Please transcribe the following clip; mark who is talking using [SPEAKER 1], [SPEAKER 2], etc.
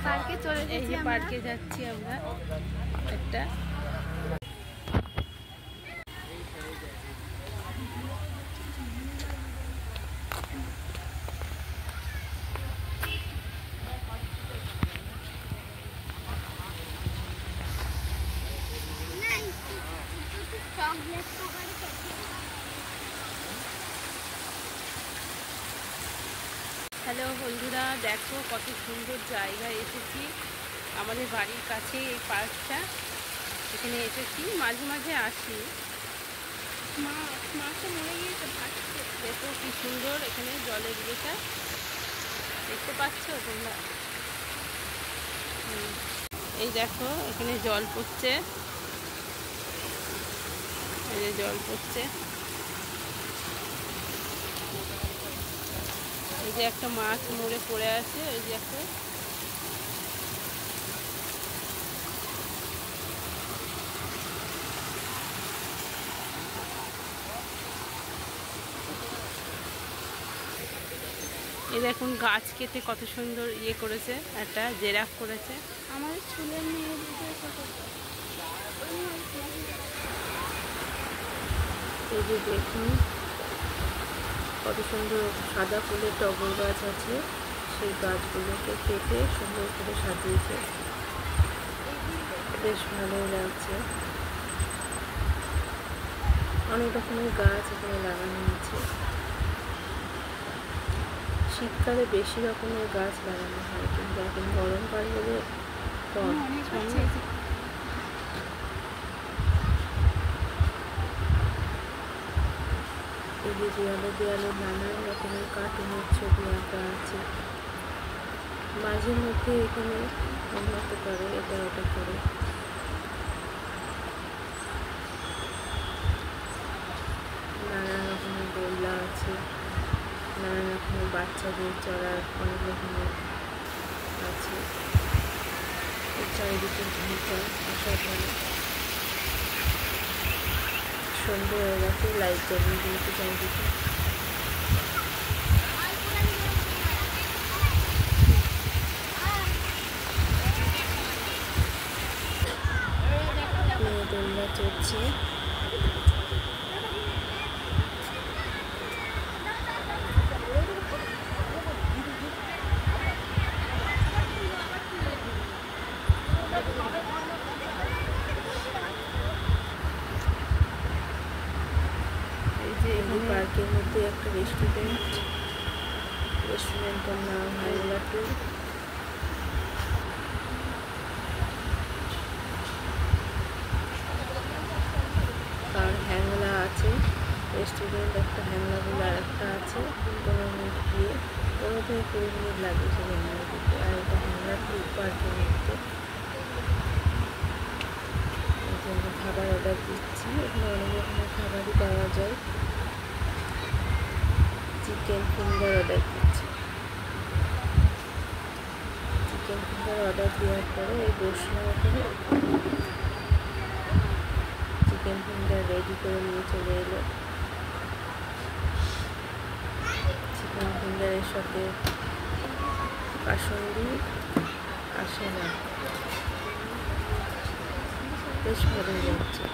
[SPEAKER 1] পার্কে চলে
[SPEAKER 2] এই যে পার্কে যাচ্ছি আমরা একটা। হ্যালো বন্ধুরা, দেখো কত সুন্দর জায়গায় এসেছি। আমাদের বাড়ির কাছে এই পার্কটা, এখানে এসেছি, মাঝে মাঝে আসি।
[SPEAKER 1] মাছটা মরে গিয়েছে, ভাসছে।
[SPEAKER 2] দেখো কি সুন্দর এখানে জলের ইয়েটা, দেখতে পাচ্ছ তোমরা? এই দেখো এখানে জল পড়ছে, এই যে জল পড়ছে। এই যে একটা মাছ মরে পড়ে আছে, ওই যে একটা। এই দেখুন গাছ কেটে কত সুন্দর ইয়ে করেছে, একটা জেরাফ করেছে।
[SPEAKER 1] আমাদের চুলের মেয়ে
[SPEAKER 2] এই যে দেখুন কত সুন্দর সাদা ফুলের টগর গাছ আছে, সেই গাছগুলোকে কেটে সুন্দর করে সাজিয়েছে, বেশ ভালোই লাগছে। অনেক রকমের গাছ এখানে লাগানো আছে। শীতকালে বেশি রকমের গাছ লাগানো হয়, কিন্তু এখন গরমকাল হলে কম। এই যে দেয়ালে দেয়ালে নানান রকমের কার্টুনের ছবি আঁকা আছে। মাঝে মধ্যে এখানে মনে হতে পারে এটা ওটা করে। নানান রকমের দোলনা আছে, নানান রকমের বাচ্চাদের চড়ার অনেক রকমের আছে। চারিদিকে ঘুরটা অসাধারণ। সন্ধ্যে হয়ে গেছে, লাইট জ্বালিয়ে দিয়েছে চারিদিকে। দোলনা চড়ছে। পার্কের মধ্যে একটা রেস্টুরেন্টের নাম হ্যাংলা ট্যুর। কারণ হ্যাংলা আছে রেস্টুরেন্ট, একটা হ্যাংলা বলে আর একটা আছে। 15 মিনিট গিয়ে 15 থেকে 20 মিনিট লাগে সেই হ্যাংলা দিতে। আর এটা হ্যাংলা ট্যুর পার্কের মধ্যে। আমরা খাবার অর্ডার দিচ্ছি, এখানে অনেক রকমের খাবারই পাওয়া যায়। চিকেন ফিঙ্গার অর্ডার দিচ্ছি। চিকেন ফিঙ্গার অর্ডার দেওয়ার পরে এই বসলাম ওখানে, চিকেন ফিঙ্গার রেডি করে নিয়ে চলে এলো। চিকেন ফিঙ্গারের সাথে কাসুন্দি আসে না, বেশ ভালোই লাগছে।